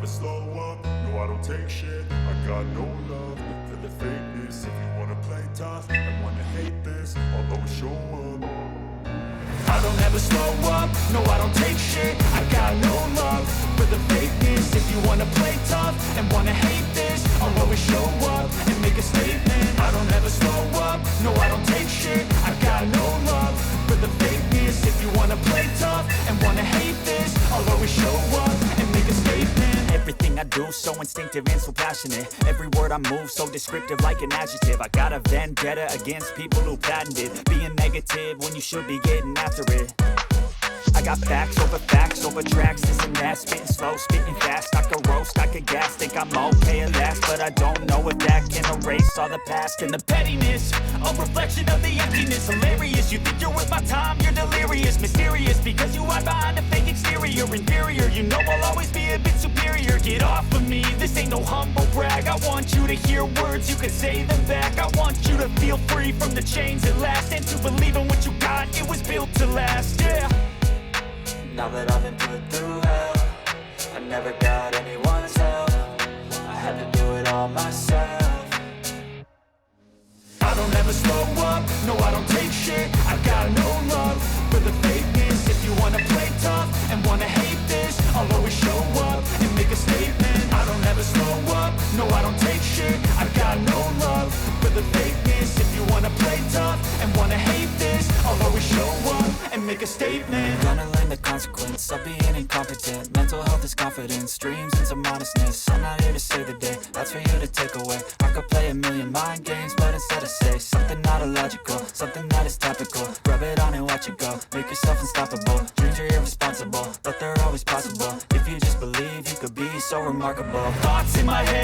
slow up, no I don't take shit. I got no love for the fakeness. If you wanna play tough and wanna hate this, I'll always show up. I don't ever slow up, no I don't take shit. I got no love for the fakeness. If you wanna play tough and wanna hate this, I'll always show up and make a statement. I don't ever slow up, no I don't take shit. I got no love for the fakeness. If you wanna play tough and wanna hate this, I'll always show up and make a statement. Everything I do so instinctive and so passionate. Every word I move so descriptive like an adjective. I got a vendetta against people who patented being negative when you should be getting after it. I got facts over tracks, this and that. Spitting slow, spitting fast, I could roast, I could gas. Think I'm okay at last, but I don't know if that can erase all the past. And the pettiness, a reflection of the emptiness. Hilarious, you think you're worth my time, you're delirious. Mysterious, because you hide behind a fake exterior. Inferior, you know I'll always be a bit superior. Get off of me, this ain't no humble brag. I want you to hear words, you can say them back. I want you to feel free from the chains at last, and to believe in what you got, it was built to last, yeah. Now that I've been put through hell, I never got anyone's help. I had to do it all myself. I don't ever slow up, no I don't take shit. I got no love for the fakeness. If you wanna play tough and wanna hate this, I'll always show up and make a statement. I don't ever slow up, no I don't take shit. I got no love for the fakeness. If you wanna play tough and wanna hate this, I'll always show up and make a statement. Gonna learn the consequence of being incompetent. Mental health is confidence, dreams and some honestness. I'm not here to save the day, that's for you to take away. I could play a million mind games, but instead I say something not illogical, something that is topical. Rub it on and watch it go, make yourself unstoppable. Dreams are irresponsible, but they're always possible. If you just believe, you could be so remarkable. Thoughts in my head